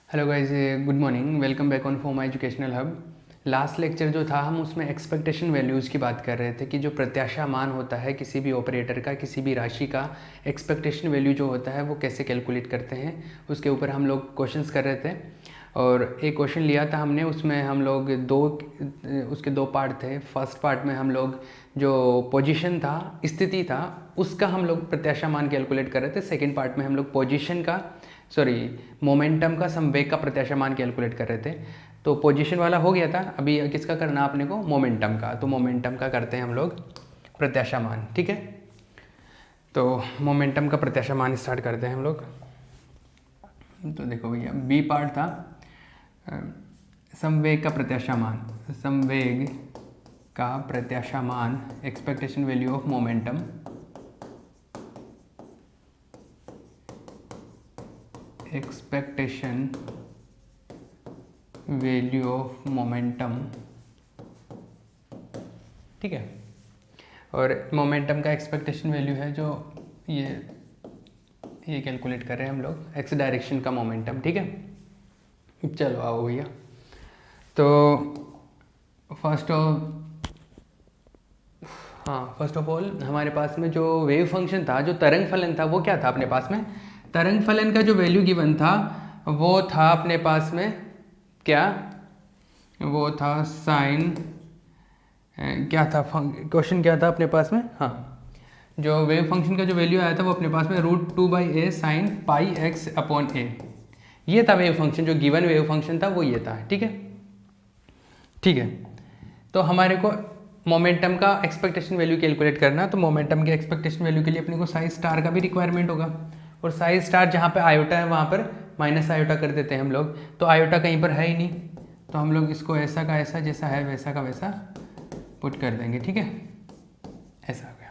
Hello guys, good morning. Welcome back on for educational hub. Last lecture जो था हम उसमें एक्सपेक्टेशन वैल्यूज़ की बात कर रहे थे कि जो प्रत्याशा मान होता है किसी भी ऑपरेटर का, किसी भी राशि का एक्सपेक्टेशन वैल्यू जो होता है वो कैसे कैलकुलेट करते हैं, उसके ऊपर हम लोग क्वेश्चंस कर रहे थे। और एक क्वेश्चन लिया था हमने, उसमें हम लोग उसके दो पार्ट थे। फर्स्ट पार्ट में हम लोग जो पोजीशन था, स्थिति था, उसका हम लोग प्रत्याशा मान कैलकुलेट कर रहे थे। सेकेंड पार्ट में हम लोग मोमेंटम का संवेग का प्रत्याशा मान कैलकुलेट कर रहे थे। तो पोजीशन वाला हो गया था। अभी किसका करना अपने को? मोमेंटम का। तो मोमेंटम का करते हैं हम लोग प्रत्याशा मान। ठीक है, तो मोमेंटम का प्रत्याशा मान स्टार्ट करते हैं हम लोग। तो देखो भैया, बी पार्ट था संवेग का प्रत्याशा मान। संवेग का प्रत्याशा मान, expectation value of momentum, expectation value of momentum. ठीक है, और मोमेंटम का एक्सपेक्टेशन वैल्यू है जो ये कैलकुलेट कर रहे हैं हम लोग, एक्स डायरेक्शन का मोमेंटम। ठीक है, चलो आओ भैया। तो फर्स्ट ऑफ ऑल हमारे पास में जो वेव फंक्शन था, जो तरंग फलन था, वो क्या था अपने पास में? तरंग फलन का जो वैल्यू गिवन था वो था अपने पास में क्या? वो था साइन, क्या था क्वेश्चन, क्या था अपने पास में? हाँ, जो वेव फंक्शन का जो वैल्यू आया था वो अपने पास में √2/a sine pi x upon a. ये था वेव फंक्शन, जो गिवन वेव फंक्शन था वो ये था। ठीक है, ठीक है। तो हमारे को मोमेंटम का एक्सपेक्टेशन वैल्यू कैलकुलेट करना, तो मोमेंटम के एक्सपेक्टेशन वैल्यू के लिए अपने को साई स्टार का भी रिक्वायरमेंट होगा। और साई स्टार जहाँ पे आयोटा है वहाँ पर माइनस आयोटा कर देते हैं हम लोग। तो आयोटा कहीं पर है ही नहीं, तो हम लोग इसको ऐसा का ऐसा, जैसा है वैसा का वैसा पुट कर देंगे। ठीक है, ऐसा हो गया।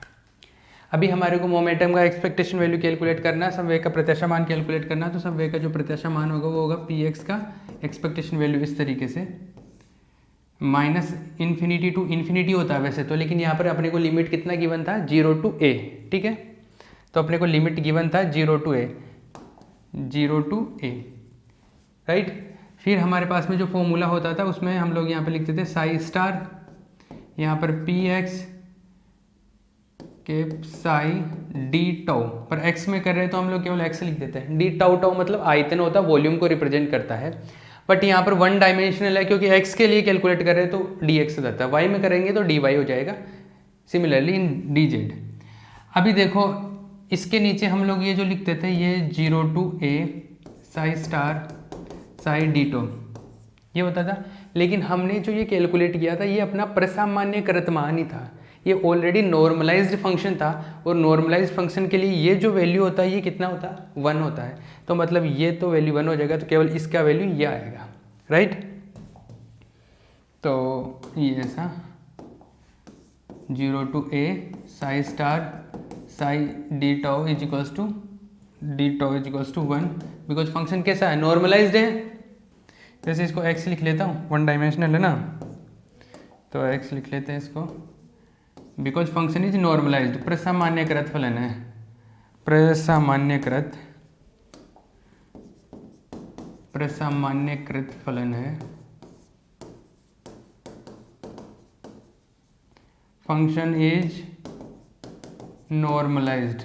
अभी हमारे को मोमेंटम का एक्सपेक्टेशन वैल्यू कैलकुलेट करना, संवेग का प्रत्याशा मान कैलकुलेट करना। तो संवेग का जो प्रत्याशा मान होगा वो होगा पी एक्स का एक्सपेक्टेशन वैल्यू इस तरीके से, माइनस इन्फिनिटी टू इन्फिनिटी होता है वैसे तो, लेकिन यहाँ पर अपने को लिमिट कितना गिवन था? 0 to a। ठीक है, तो अपने को लिमिट गिवन था 0 to a, 0 to a, right. फिर हमारे पास में जो फॉर्मूला होता था उसमें हम लोग यहाँ पे लिखते थे साई स्टार, यहाँ पर पी एक्स के साई डी टाउ, पर एक्स में कर रहे हैं तो हम लोग केवल एक्स लिख देते हैं। डी टाउ टाउ मतलब आयतन होता है, वॉल्यूम को रिप्रेजेंट करता है। बट यहाँ पर वन डायमेंशनल है, क्योंकि एक्स के लिए कैलकुलेट कर रहे हैं तो डी एक्स रहता है, वाई में करेंगे तो डी वाई हो जाएगा। Similarly in D Z. अभी देखो, इसके नीचे हम लोग ये जो लिखते थे, ये 0 to a psi star psi d tau, ये होता था। लेकिन हमने जो ये कैलकुलेट किया था ये अपना प्रसामान्यकृत मान ही था, ये ऑलरेडी नॉर्मलाइज्ड फंक्शन था। और नॉर्मलाइज्ड फंक्शन के लिए ये जो वैल्यू होता है ये कितना होता है? 1 होता है। तो मतलब ये तो वैल्यू 1 हो जाएगा, तो केवल इसका वैल्यू ये आएगा, राइट। तो ये ऐसा 0 to a psi star psi d tau is equals to 1, because function कैसा है? नॉर्मलाइज्ड है। जैसे इसको x लिख लेता हूँ, वन डायमेंशनल है ना, तो x लिख लेते हैं इसको, बिकॉज फंक्शन इज नॉर्मलाइज्ड। प्रसामान्यकृत फलन है, प्रसामान्यकृत फलन है। Function is normalised,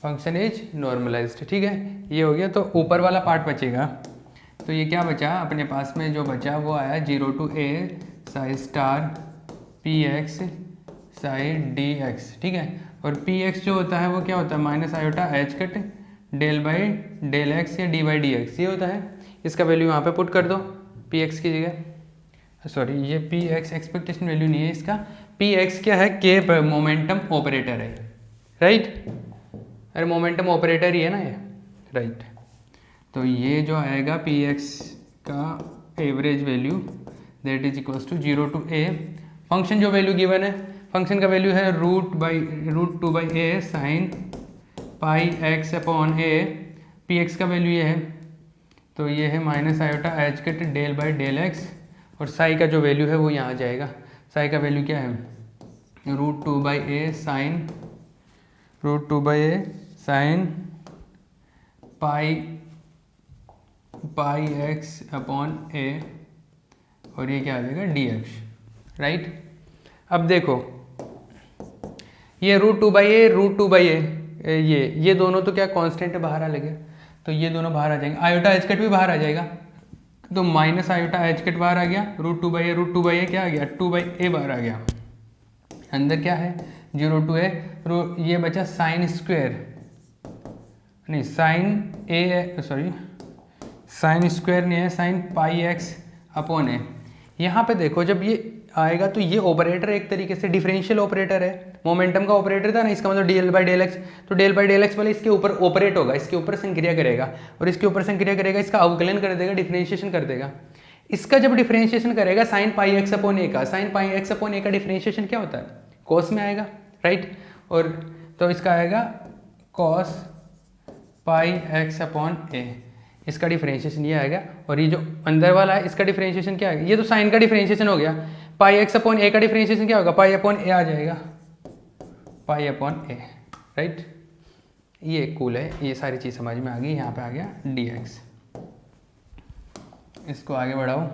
function is normalised. ठीक है, ये हो गया। तो ऊपर वाला पार्ट बचेगा, तो ये क्या बचा अपने पास में? जो बचा वो आया 0 to a psi star P x Sai D x. ठीक है, और पी एक्स जो होता है वो क्या होता है? Minus iota h cut del by del x या डी बाई डी एक्स, ये होता है। इसका वैल्यू वहाँ पे पुट कर दो पी एक्स की जगह। सॉरी, ये पी एक्स एक्सपेक्टेशन वैल्यू नहीं है इसका, पी एक्स क्या है? के मोमेंटम ऑपरेटर है, राइट। अरे मोमेंटम ऑपरेटर ही है ना ये, राइट। तो ये जो आएगा पी एक्स का average value, that is equals to 0 to a। Function जो वैल्यू गिवन है, फंक्शन का वैल्यू है √2/a sine pi x upon a. P x का वैल्यू ये है, तो ये है minus iota h cut del by del x, और साई का जो वैल्यू है वो यहाँ आ जाएगा। साई का वैल्यू क्या है? √2/a sine √2/a sine pi x upon a और ये क्या आ जाएगा डी एक्स, राइट। अब देखो ये √2/a ये दोनों तो क्या कांस्टेंट है, बाहर आ लगे, तो ये दोनों बाहर आ जाएंगे, आयोटा एच कट भी बाहर आ जाएगा, तो माइनस आयोटा एच कट बाहर आ गया, √2/a क्या आ गया 2/a बाहर आ गया, अंदर क्या है 0 to a, ये बचा साइन स्क्वायर, नहीं साइन स्क्वायर नहीं है, साइन पाई एक्स अपॉन ए। यहाँ पे देखो जब ये आएगा तो ये ऑपरेटर एक तरीके से डिफरेंशियल ऑपरेटर है, मोमेंटम का ऑपरेटर था ना, इसका मतलब dl/δx, तो dl/δx वाले इसके ऊपर ऑपरेट होगा, इसके ऊपर संक्रिया करेगा और इसके ऊपर संक्रिया करेगा, इसका अवकलन कर देगा, डिफरेंशिएशन कर देगा। इसका जब डिफरेंशिएशन करेगा साइन पाई एक्स अपॉन ए का, साइन पाई एक्स अपॉन ए का डिफरेंशिएशन क्या होता है, कॉस में आएगा, राइट। और तो इसका आएगा कॉस पाई एक्स अपॉन ए, इसका डिफरेंशिएशन ये आएगा, और ये जो अंदर वाला है इसका डिफरेंशिएशन क्या आएगा, ये तो साइन का डिफरेंशिएशन हो गया, पाई एक्स अपॉन ए का डिफरेंशिएशन क्या होगा, पाई अपॉन ए आ जाएगा, पाई अपॉन ए, राइट। ये कूल है, ये सारी चीज़ समझ में आ गई। यहाँ पे आ गया dx, इसको आगे बढ़ाओ,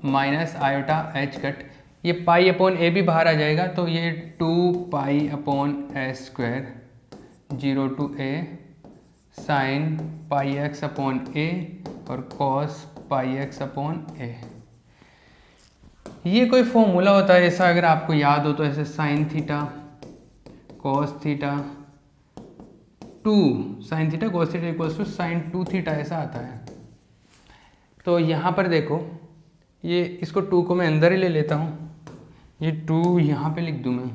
माइनस आयोटा एच कट, ये पाई अपॉन ए भी बाहर आ जाएगा, तो ये 2 pi s square 0 to a sine pi x upon a और cos pi x upon a. ये कोई फॉर्मूला होता है ऐसा, अगर आपको याद हो तो, ऐसे sine theta cos theta 2 sine theta cos theta equals to sine 2 theta, ऐसा आता है। तो यहाँ पर देखो ये इसको 2 को मैं अंदर ही ले लेता हूँ, ये 2 यहाँ पे लिख दूँ मैं,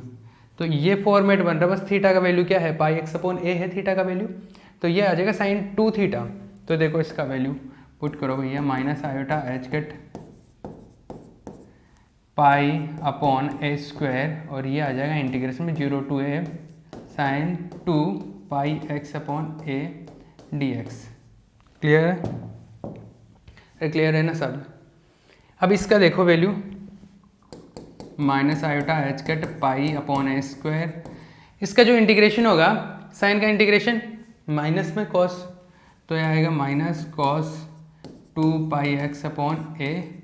तो ये फॉर्मेट बन रहा है, बस थीटा का वैल्यू क्या है, पाई एक्स अपॉन ए है थीटा का वैल्यू, तो ये आ जाएगा साइन 2 थीटा। तो देखो इसका वैल्यू पुट करो भैया, minus iota h cut pi upon a square, और ये आ जाएगा इंटीग्रेशन में 0 to a sine 2 pi x upon a d x. Clear है, क्लियर है ना सब। अब इसका देखो value, minus iota h cut pi upon a square, इसका जो इंटीग्रेशन होगा, साइन का इंटीग्रेशन माइनस में कॉस, तो यह आएगा minus cos 2 pi x upon a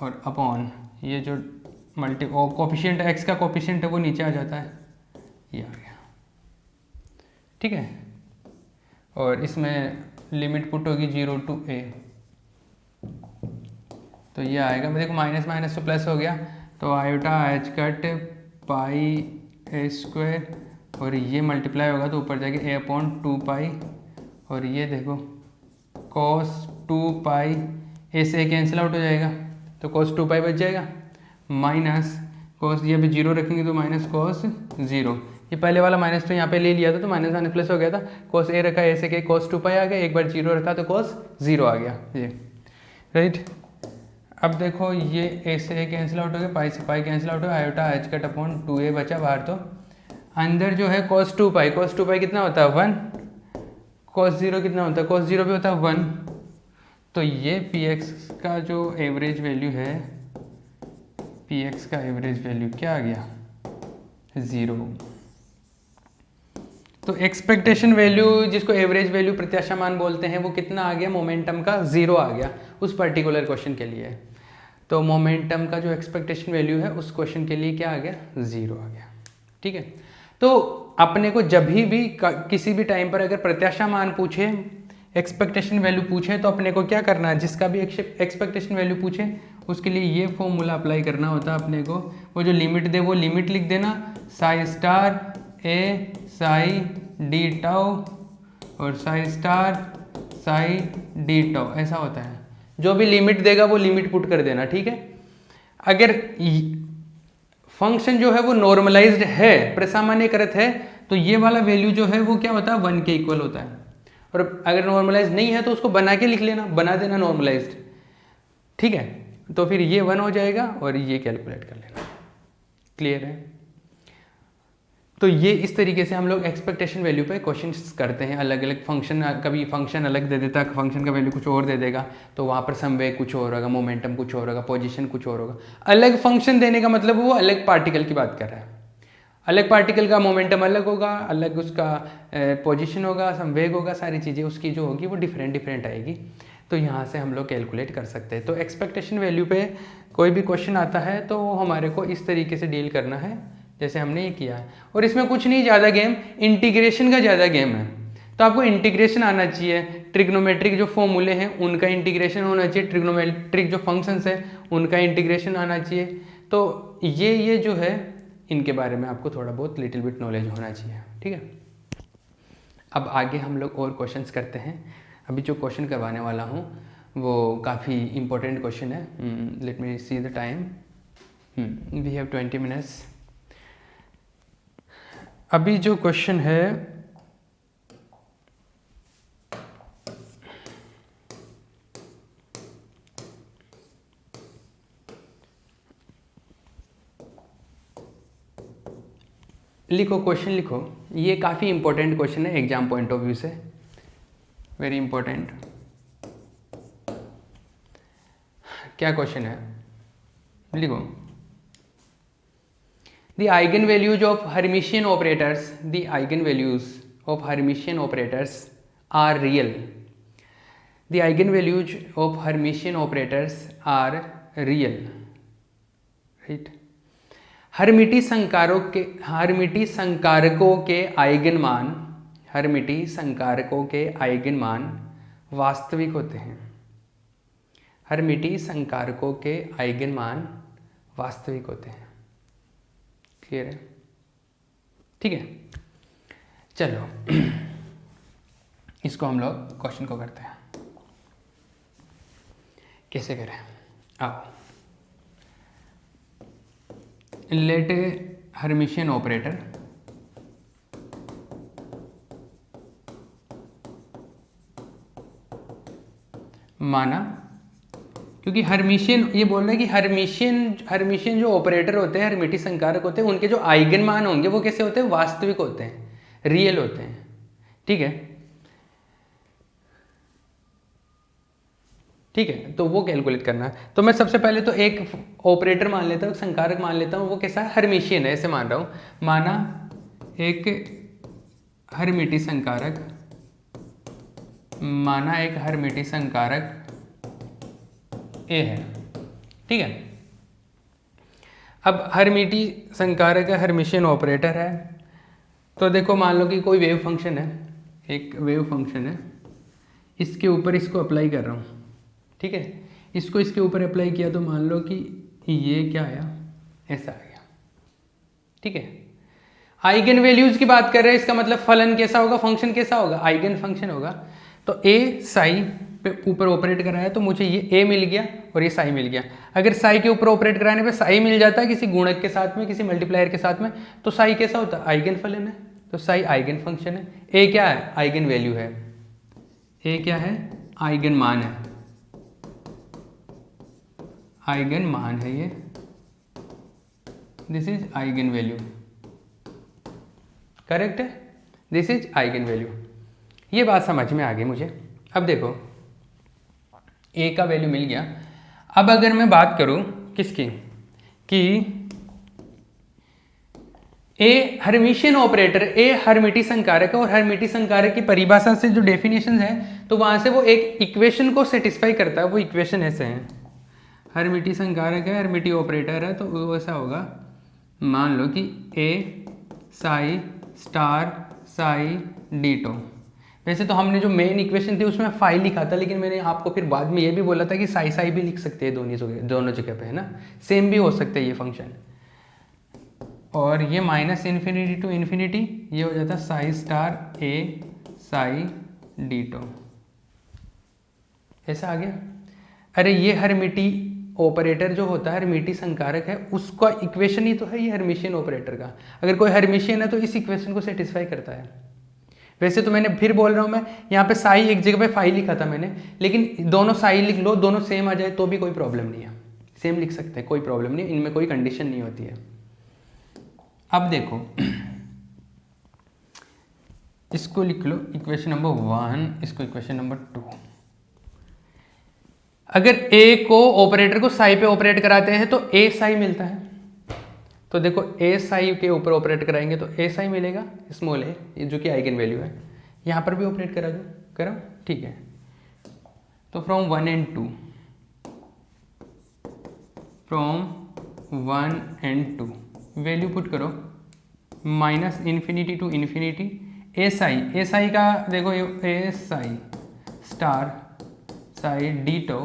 और अपॉन ये जो कोफिशिएंट एक्स का कोफिशिएंट है वो नीचे आ जाता है, ये आ गया, ठीक है। और इसमें लिमिट पुट होगी 0 to a, तो ये आएगा, देखो माइनस माइनस तो प्लस हो गया, तो आयोटा एच कट पाई ए स्क्वायर और ये मल्टीप्लाई होगा तो ऊपर जाके a अपॉन 2 पाई, और ये देखो कॉस 2 पाई, ए से कैंसिल आउट हो जाएगा, तो cos 2 पाई बच जाएगा, माइनस कॉस, ये अभी 0 रखेंगे तो माइनस कॉस 0, ये पहले वाला माइनस तो यहाँ पे ले लिया था तो माइनस माइनस प्लस हो गया था, cos a रखा ए से के cos 2 पाई आ गया, एक बार 0 रखा तो cos 0 आ गया, ये राइट। अब देखो ये ए से ए कैंसिल आउट हो गया, पाई से पाई कैंसिल आउट हो गया, iota h cut upon 2a बचा बाहर, तो अंदर जो है cos 2 पाई कितना होता है 1, cos 0 कितना होता है, cos 0 भी होता है 1, तो ये px का जो एवरेज वैल्यू है, px का एवरेज वैल्यू क्या आ गया 0। तो एक्सपेक्टेशन वैल्यू जिसको एवरेज वैल्यू प्रत्याशा मान बोलते हैं, वो कितना आ गया, मोमेंटम का 0 आ गया उस पर्टिकुलर क्वेश्चन के लिए। तो मोमेंटम का जो एक्सपेक्टेशन वैल्यू है उस क्वेश्चन के लिए क्या आ गया 0 आ गया, ठीक है। तो अपने को जब भी किसी भी टाइम पर अगर प्रत्याशा मान पूछे, एक्सपेक्टेशन वैल्यू पूछे, तो अपने को क्या करना है, जिसका भी एक्सपेक्टेशन वैल्यू पूछे उसके लिए ये फॉर्मूला अप्लाई करना होता है अपने को, वो जो लिमिट दे वो लिमिट लिख देना, साई स्टार ए साई डी टाउ और Sai star psi d tau, ऐसा होता है। जो भी लिमिट देगा वो लिमिट पुट कर देना, ठीक है। अगर फंक्शन जो है वो नॉर्मलाइज्ड है, प्रसामान्यकृत है, तो ये वाला वैल्यू जो है वो क्या होता है 1 के इक्वल होता है, और अगर नॉर्मलाइज नहीं है तो उसको बना के लिख लेना, बना देना नॉर्मलाइज्ड, ठीक है। तो फिर ये 1 हो जाएगा और ये कैलकुलेट कर लेना, क्लियर है। तो ये इस तरीके से हम लोग एक्सपेक्टेशन वैल्यू पे क्वेश्चंस करते हैं, अलग अलग फंक्शन, कभी फंक्शन अलग दे देता है, फंक्शन का वैल्यू कुछ और दे देगा, तो वहाँ पर समवेग कुछ और होगा, मोमेंटम कुछ और होगा, पोजीशन कुछ और होगा। अलग फंक्शन देने का मतलब वो अलग पार्टिकल की बात कर रहा है, अलग पार्टिकल का मोमेंटम अलग होगा, अलग उसका पोजीशन होगा, संवेग होगा, सारी चीज़ें उसकी जो होगी वो डिफरेंट डिफरेंट आएगी। तो यहाँ से हम लोग कैलकुलेट कर सकते हैं। तो एक्सपेक्टेशन वैल्यू पे कोई भी क्वेश्चन आता है तो हमारे को इस तरीके से डील करना है जैसे हमने ये किया है। और इसमें कुछ नहीं ज़्यादा गेम, इंटीग्रेशन का ज़्यादा गेम है। तो आपको इंटीग्रेशन आना चाहिए, ट्रिग्नोमेट्रिक जो फॉर्मूले हैं उनका इंटीग्रेशन होना चाहिए, ट्रिग्नोमेट्रिक जो फंक्शंस हैं उनका इंटीग्रेशन आना चाहिए। तो ये जो है इनके बारे में आपको थोड़ा बहुत लिटिल बिट नॉलेज होना चाहिए, ठीक है। अब आगे हम लोग और क्वेश्चंस करते हैं। अभी जो क्वेश्चन करवाने वाला हूँ वो काफ़ी इंपॉर्टेंट क्वेश्चन है। Let me see the time, we have 20 minutes. अभी जो क्वेश्चन है लिखो, क्वेश्चन लिखो। ये काफ़ी इंपॉर्टेंट क्वेश्चन है एग्जाम पॉइंट ऑफ व्यू से, वेरी इंपॉर्टेंट। क्या क्वेश्चन है, लिखो। The eigen values of Hermitian operators, the eigen values of Hermitian operators are real. The eigen values of Hermitian operators are real, right. हर्मिटी संकारकों के eigen मान, हर्मिटी संकारकों के आइगन मान वास्तविक होते हैं। हर्मिटी संकारकों के आइगन मान वास्तविक होते हैं। क्लियर है, ठीक है। चलो इसको हम लोग क्वेश्चन को करते हैं, कैसे करें। आओ, लेट ए हर्मिशियन ऑपरेटर माना, क्योंकि हर्मिशियन ये बोल रहा है कि हर्मिशियन जो ऑपरेटर होते हैं, हर्मिटी संकारक होते हैं, उनके जो आइगन मान होंगे वो कैसे होते हैं, वास्तविक होते हैं, रियल होते हैं, ठीक है। ठीक है, तो वो कैलकुलेट करना है। तो मैं सबसे पहले तो एक ऑपरेटर मान लेता हूँ, संकारक मान लेता हूँ, वो कैसा है, हर्मिशियन है, ऐसे मान रहा हूँ। माना एक हर्मिटी संकारक, माना एक हर्मिटी संकारक ए है, ठीक है। अब हर्मिटी संकारक है, हर्मिशियन ऑपरेटर है। तो देखो मान लो कि कोई वेव फंक्शन है, एक वेव फंक्शन है, इसके ऊपर इसको अप्लाई कर रहा हूँ, ठीक है। इसको इसके ऊपर अप्लाई किया तो मान लो कि ये क्या आया, ऐसा आ गया, ठीक है। आइगन वैल्यूज की बात कर रहे हैं, इसका मतलब फलन कैसा होगा, फंक्शन कैसा होगा, आइगन फंक्शन होगा। तो ए साई पे ऊपर ऑपरेट कराया तो मुझे ये ए मिल गया और ये साई मिल गया। अगर साई के ऊपर ऑपरेट कराने पे साई मिल जाता है किसी गुणक के साथ में, किसी मल्टीप्लायर के साथ में, तो साई कैसा होता है, आइगन फलन है। तो साई आइगन फंक्शन है। ए क्या है, आइगन वैल्यू है। ए क्या है, आइगन मान है, आइगन मान है ये, this is eigen value, correct है, दिस इज आइगन वैल्यू। ये बात समझ में आ गई मुझे। अब देखो ए का वैल्यू मिल गया। अब अगर मैं बात करूं किसकी, कि ए हर्मिशियन ऑपरेटर, ए हर्मिटी संकारक है, और हर्मिटी संकारक की परिभाषा से जो डेफिनेशन है तो वहां से वो एक इक्वेशन को सेटिस्फाई करता है। वो इक्वेशन ऐसे है, हर्मिटी संकारक है, हर्मिटी ऑपरेटर है, तो वो ऐसा होगा, मान लो कि ए साई स्टार साई डीटो। वैसे तो हमने जो मेन इक्वेशन थी उसमें फाई लिखा था, लेकिन मैंने आपको फिर बाद में ये भी बोला था कि साई साई भी लिख सकते हैं दोनों जगह पे, है ना, सेम भी हो सकते हैं ये फंक्शन। और ये माइनस इन्फिनिटी टू इन्फिनिटी, ये हो जाता है साई स्टार ए साई डीटो, ऐसा आ गया। अरे ये हर्मिटी ऑपरेटर जो होता है, हर्मिटी संकारक है, उसका इक्वेशन ही तो है ये हर्मिशियन ऑपरेटर का। अगर कोई हर्मिशियन है तो इस इक्वेशन को सेटिस्फाई करता है। वैसे तो मैंने फिर बोल रहा हूँ, मैं यहाँ पे साई एक जगह पे फाई लिखा था मैंने, लेकिन दोनों साई लिख लो, दोनों सेम आ जाए तो भी कोई प्रॉब्लम नहीं है, सेम लिख सकते हैं, कोई प्रॉब्लम नहीं, इनमें कोई कंडीशन नहीं होती है। अब देखो इसको लिख लो इक्वेशन नंबर 1, इसको इक्वेशन नंबर 2। अगर ए को ऑपरेटर को साई पे ऑपरेट कराते हैं तो ए साई मिलता है, तो देखो एस आई के ऊपर ऑपरेट कराएंगे तो एस आई मिलेगा स्मॉल ए, जो कि आइगन वैल्यू है। यहाँ पर भी ऑपरेट करा दो, करो, ठीक है। तो from 1 and 2, from 1 and 2 value put करो minus infinity to infinity. S I का देखो S I star psi d tau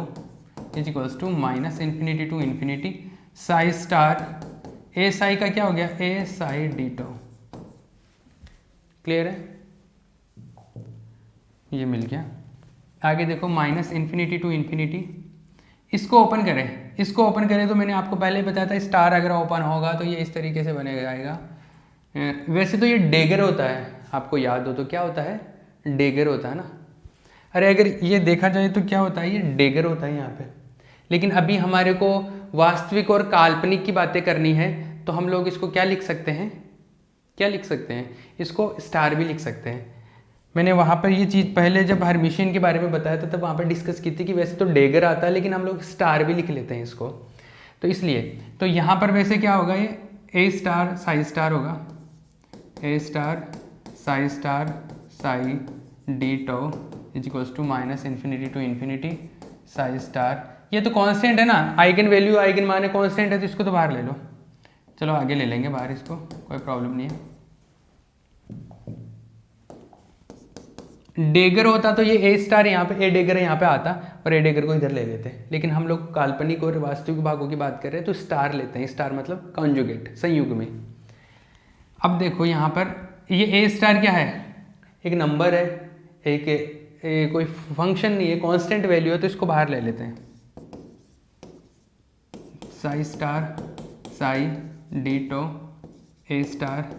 is equals to minus infinity to infinity psi star S I का क्या हो गया, S I d tau. Clear है, ये मिल गया। आगे देखो माइनस इन्फिनिटी टू इन्फिनिटी, इसको ओपन करें, इसको ओपन करें तो मैंने आपको पहले ही बताया था स्टार अगर ओपन होगा तो ये इस तरीके से बनेगा जाएगा। वैसे तो ये डेगर होता है, आपको याद हो तो क्या होता है, डेगर होता है ना। अरे अगर ये देखा जाए तो क्या होता है, ये डेगर होता है यहाँ पे। लेकिन अभी हमारे को वास्तविक और काल्पनिक की बातें करनी है तो हम लोग इसको क्या लिख सकते हैं, क्या लिख सकते हैं, इसको स्टार भी लिख सकते हैं। मैंने वहाँ पर ये चीज़ पहले जब हर्मिशियन के बारे में बताया था तब वहाँ पर डिस्कस की थी कि वैसे तो डेगर आता है लेकिन हम लोग स्टार भी लिख लेते हैं इसको। तो इसलिए तो यहाँ पर वैसे क्या होगा, ये ए स्टार साई स्टार होगा, a star psi d tau is equals to minus infinity to infinity psi star. ये तो कांस्टेंट है ना, आइगन वैल्यू आइगन मान है, कांस्टेंट है तो इसको तो बाहर ले लो। चलो आगे ले लेंगे बाहर इसको, कोई प्रॉब्लम नहीं है। डेगर होता तो ये ए स्टार यहाँ पे, ए डेगर यहाँ पे आता और ए डेगर को इधर ले लेते, लेकिन हम लोग काल्पनिक और वास्तविक भागों की बात कर रहे हैं तो स्टार लेते हैं। स्टार मतलब कॉन्जुगेट, संयुग में। अब देखो यहाँ पर ये ए स्टार क्या है, एक नंबर है, एक कोई फंक्शन नहीं है, कांस्टेंट वैल्यू है, तो इसको बाहर ले लेते हैं। Psi star psi d tau a star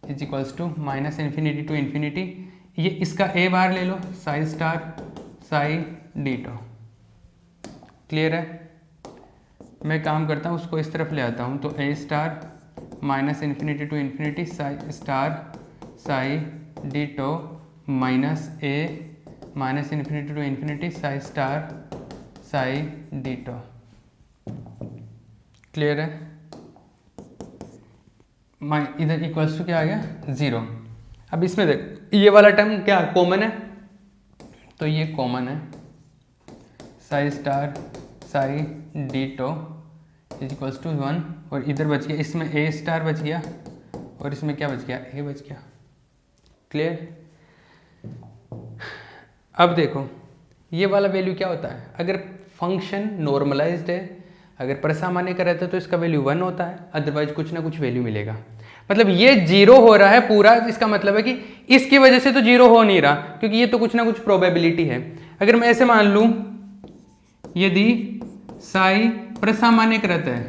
is equals to minus infinity to infinity, ये इसका ए बाहर ले लो, psi star psi d tau. Clear है, मैं काम करता हूँ उसको इस तरफ ले आता हूँ, तो a star minus infinity to infinity psi star psi d tau minus a minus infinity to infinity psi star psi d tau. Clear है, इधर इक्वल्स टू क्या आ गया, 0। अब इसमें देख ये वाला टर्म क्या कॉमन है, तो ये कॉमन है, psi star psi d tau is equals to 1, और इधर बच गया, इसमें ए स्टार बच गया और इसमें क्या बच गया, ए बच गया। क्लियर। अब देखो ये वाला वैल्यू क्या होता है, अगर फंक्शन नॉर्मलाइज्ड है, अगर परसामान्य का रहता है तो इसका वैल्यू 1 होता है, अदरवाइज कुछ ना कुछ वैल्यू मिलेगा। मतलब ये 0 हो रहा है पूरा, इसका मतलब है कि इसकी वजह से तो 0 हो नहीं रहा, क्योंकि ये तो कुछ ना कुछ प्रोबेबिलिटी है। अगर मैं ऐसे मान लूं, यदि साई प्रसामान्यकृत है,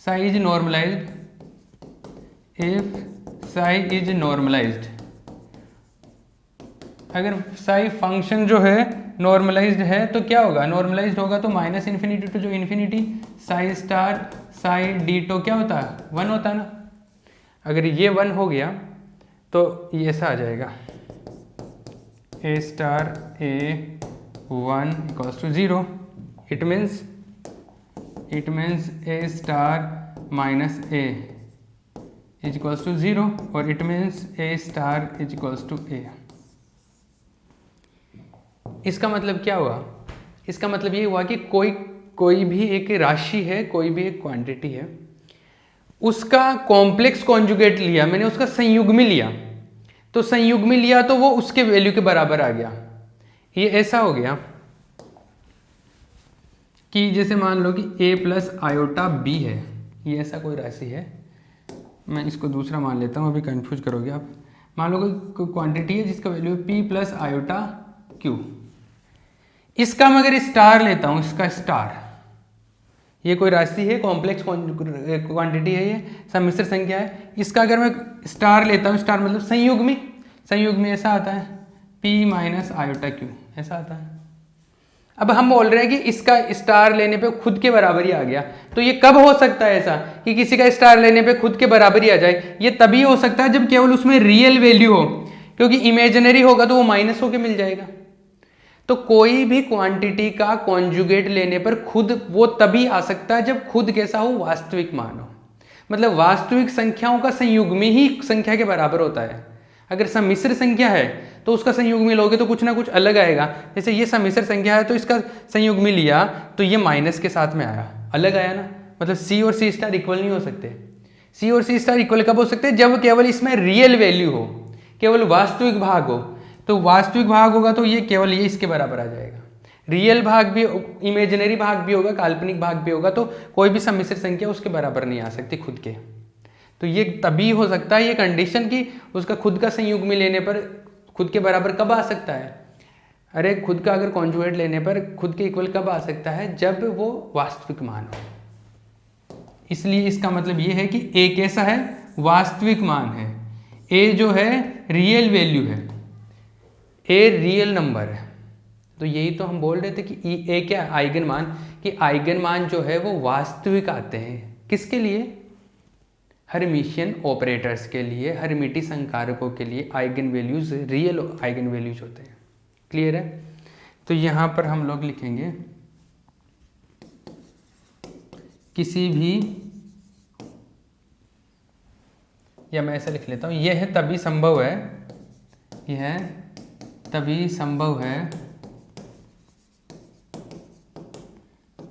psi is normalised, if psi is normalised, अगर साई फंक्शन जो है नॉर्मलाइज्ड है तो क्या होगा, नॉर्मलाइज्ड होगा तो माइनस इन्फिनिटी टू जो infinity psi star psi d tau क्या होता है, 1 होता है ना। अगर ये 1 हो गया तो ये ऐसा आ जाएगा, a star a 1 equals to 0। It means a star minus a is equals to 0, और it means a star is equals to a. इसका मतलब क्या हुआ, इसका मतलब ये हुआ कि कोई भी एक राशि है, कोई भी एक क्वांटिटी है, उसका कॉम्प्लेक्स कॉन्जुगेट लिया मैंने, उसका संयुग्मी लिया, तो संयुग्मी लिया तो वो उसके वैल्यू के बराबर आ गया। ये ऐसा हो गया कि जैसे मान लो कि a प्लस आयोटा b है, ये ऐसा कोई राशि है, मैं इसको दूसरा मान लेता हूँ, अभी कंफ्यूज करोगे आप। मान लो कोई क्वांटिटी है जिसका वैल्यू है p प्लस आयोटा q, इसका मैं अगर स्टार लेता हूँ, इसका स्टार, ये कोई राशि है, कॉम्प्लेक्स क्वांटिटी है, ये सम्मिश्र संख्या है, इसका अगर मैं स्टार लेता हूँ, स्टार मतलब संयुग्मी, संयुग्मी ऐसा आता है p माइनस आयोटा q, ऐसा आता है। अब हम बोल रहे हैं कि इसका स्टार लेने पे खुद के बराबर ही आ गया, तो ये कब हो सकता है ऐसा कि किसी का स्टार लेने पे खुद के बराबर ही आ जाए, ये तभी हो सकता है जब केवल उसमें रियल वैल्यू हो, क्योंकि इमेजिनरी होगा तो वो माइनस होके मिल जाएगा। तो कोई भी क्वांटिटी का कॉन्जुगेट लेने पर खुद वो तभी आ सकता है जब खुद कैसा हो, वास्तविक मान हो। मतलब वास्तविक संख्याओं का संयुग्मी ही संख्या के बराबर होता है। अगर सम्मिश्र संख्या है तो उसका संयुग्मी लोगे तो कुछ ना कुछ अलग आएगा। जैसे ये सम्मिश्र संख्या है तो इसका संयुग्मी लिया तो ये माइनस के साथ में आया, अलग आया ना। मतलब सी और सी स्टार इक्वल नहीं हो सकते। सी और सी स्टार इक्वल कब हो सकते हैं, जब केवल इसमें रियल वैल्यू हो, केवल वास्तविक भाग हो। तो वास्तविक भाग होगा तो ये केवल ये इसके बराबर आ जाएगा। रियल भाग भी, इमेजिनरी भाग भी होगा, काल्पनिक भाग भी होगा, तो कोई भी सम्मिश्र संख्या उसके बराबर नहीं आ सकती खुद के। तो ये तभी हो सकता है, ये कंडीशन कि उसका खुद का संयुग्मी लेने पर खुद के बराबर कब आ सकता है। अरे खुद का अगर कॉन्जुगेट लेने पर खुद के इक्वल कब आ सकता है, जब वो वास्तविक मान हो। इसलिए इसका मतलब ये है कि ए कैसा है, वास्तविक मान है। ए जो है रियल वैल्यू है, ए रियल नंबर है। तो यही तो हम बोल रहे थे कि ए क्या, आइगन मान, कि आइगन मान जो है वो वास्तविक आते हैं। किसके लिए, हर्मिशियन ऑपरेटर्स के लिए, हर्मिटी संकारकों के लिए eigen values real eigen values होते हैं। क्लियर है। तो यहाँ पर हम लोग लिखेंगे किसी भी, या मैं ऐसा लिख लेता हूँ, यह तभी संभव है, यह तभी संभव है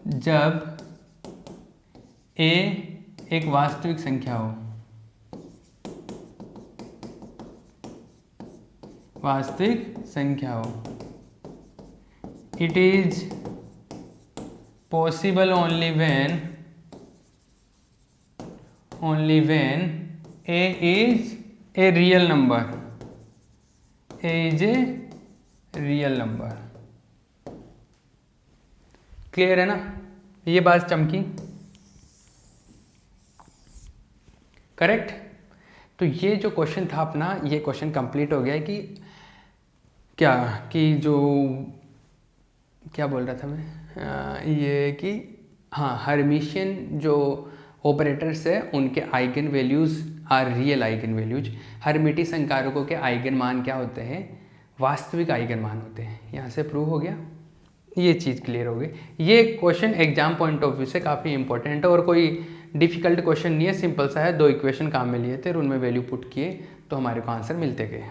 जब ए एक वास्तविक संख्या हो, वास्तविक संख्या हो। It is possible only when A is a real number, A is a real number. Clear है ना, ये बात चमकी, करेक्ट। तो ये जो क्वेश्चन था अपना, ये क्वेश्चन कंप्लीट हो गया है कि क्या, कि जो क्या बोल रहा था मैं, ये कि हाँ, हर्मिशियन जो ऑपरेटर्स है उनके eigen values are real eigen values. हर्मिटी संकारकों के आइगन मान क्या होते हैं, वास्तविक आइगन मान होते हैं। यहाँ से प्रूव हो गया, ये चीज़ क्लियर हो गई। ये question exam point of view से काफ़ी इंपॉर्टेंट है और कोई डिफिकल्ट क्वेश्चन नहीं है, सिंपल सा है। 2 इक्वेशन काम में लिए थे और उनमें वैल्यू पुट किए तो हमारे को आंसर मिलते गए।